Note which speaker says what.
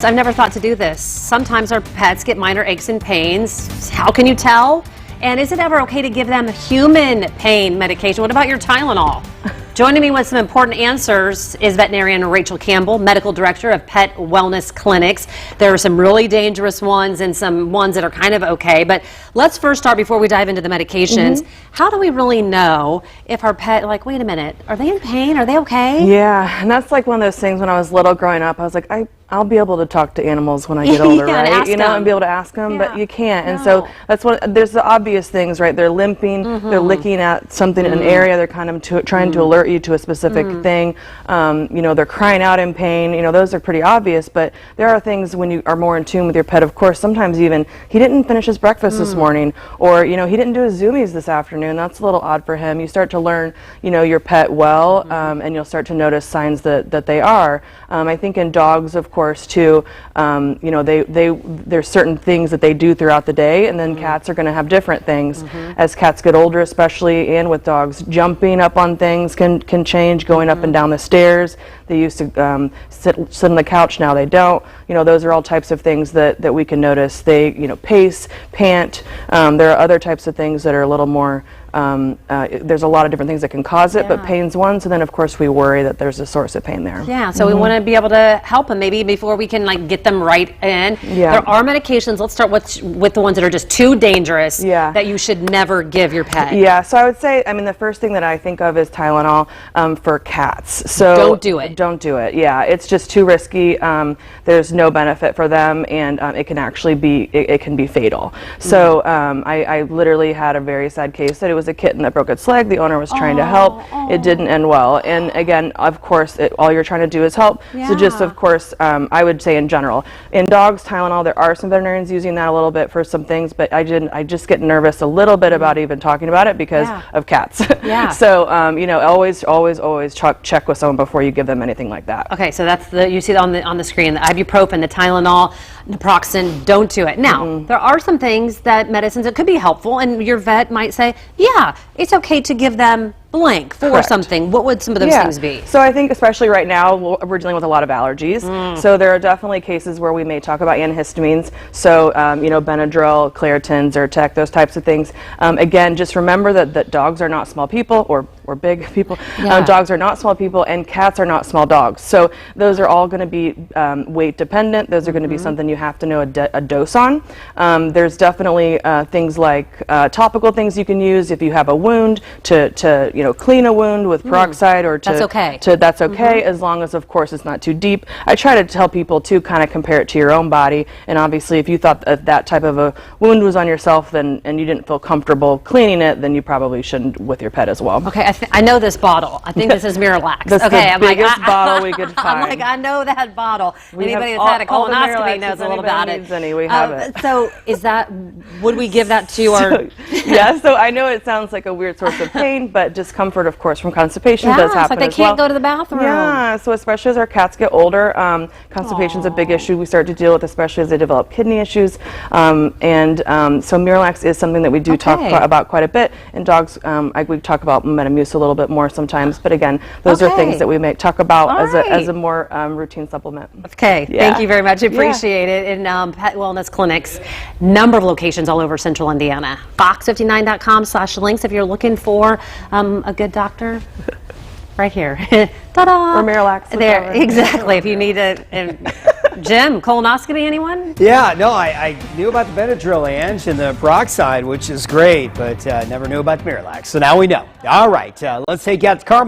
Speaker 1: I've never thought to do this. Sometimes our pets get minor aches and pains. How can you tell? And is it ever okay to give them human pain medication? What about your Tylenol? Joining me with some important answers is veterinarian Rachel Campbell, medical director of Pet Wellness Clinics. There are some really dangerous ones and some ones that are kind of okay. But let's first start before we dive into the medications. How do we really know if our pet, like, wait a minute, are they in pain? Are they okay?
Speaker 2: Yeah, and that's like one of those things when I was little growing up, I was like, I'll be able to talk to animals when I get older,
Speaker 1: Yeah,
Speaker 2: right? You know, and be able to ask them, but you can't. And so that's one, there's the obvious things, right? They're limping, they're licking at something in an area, they're kind of trying to alert you to a specific thing. You know, they're crying out in pain. You know, those are pretty obvious, but there are things when you are more in tune with your pet. Of course, sometimes even, he didn't finish his breakfast this morning, or, you know, he didn't do his zoomies this afternoon. That's a little odd for him. You start to learn, you know, your pet well, and you'll start to notice signs that they are. I think in dogs, of course, too, you know, there's certain things that they do throughout the day, and then cats are going to have different things. As cats get older, especially, and with dogs, jumping up on things can change, going up and down the stairs. They used to sit on the couch, now they don't. You know, those are all types of things that we can notice. They, you know, pace, pant. There are other types of things that are a little more, there's a lot of different things that can cause it, but pain's one, so then of course we worry that there's a source of pain there.
Speaker 1: Yeah, so we want to be able to help them maybe before we can like get them right in. There are medications, let's start with the ones that are just too dangerous that you should never give your pet.
Speaker 2: Yeah, so I would say, I mean, the first thing that I think of is Tylenol for cats. So
Speaker 1: don't do it.
Speaker 2: Don't do it, yeah. It's just too risky. There's no benefit for them, and it can actually be, it can be fatal. So I literally had a very sad case that it was a kitten that broke its leg. The owner was trying to help. It didn't end well. And again, of course, all you're trying to do is help. So just, of course, I would say in general. In dogs, Tylenol, there are some veterinarians using that a little bit for some things, but I just get nervous a little bit about even talking about it because of cats. So, you know, always check with someone before you give them anything like that.
Speaker 1: Okay, so that's you see on the screen, the ibuprofen, the Tylenol, naproxen, don't do it. Now, there are some things that medicines that could be helpful, and your vet might say, yeah, it's okay to give them blank for something. What would some of those things be?
Speaker 2: So I think especially right now, we're dealing with a lot of allergies. So there are definitely cases where we may talk about antihistamines. So, you know, Benadryl, Claritin, Zyrtec, those types of things. Again, just remember that dogs are not small people or big people. Dogs are not small people, and cats are not small dogs. So those are all going to be weight dependent. Those are going to be something you have to know a dose on. There's definitely things like topical things you can use if you have a wound to you know, clean a wound with peroxide, or to that's okay as long as, of course, it's not too deep. I try to tell people to kind of compare it to your own body, and obviously if you thought that type of a wound was on yourself and you didn't feel comfortable cleaning it, then you probably shouldn't with your pet as well.
Speaker 1: Okay, I know this bottle. I think this is Miralax.
Speaker 2: That's the biggest bottle we could find.
Speaker 1: I'm like, I know that bottle. Anybody that's had a colonoscopy knows a little about it.
Speaker 2: We have it.
Speaker 1: So is that, would we give that to our...
Speaker 2: Yeah, so I know it sounds like a weird source of pain, but discomfort, of course, from constipation does happen
Speaker 1: like they can't go to the bathroom.
Speaker 2: Yeah, so especially as our cats get older, constipation is a big issue we start to deal with, especially as they develop kidney issues. So Miralax is something that we do talk about quite a bit. In dogs, we talk about Metamucil a little bit more sometimes, but again, those are things that we may talk about as a more routine supplement.
Speaker 1: Okay, thank you very much. Appreciate it. In Pet Wellness Clinics, number of locations all over Central Indiana. Fox59.com/links if you're looking for a good doctor. Right here. Ta-da!
Speaker 2: Or Miralax.
Speaker 1: There, exactly. If you need a Jim, colonoscopy, anyone?
Speaker 3: Yeah, no, I knew about the Benadryl, Ange, and the peroxide, which is great, but never knew about the Miralax. So now we know. All right, let's take you out to Carmel.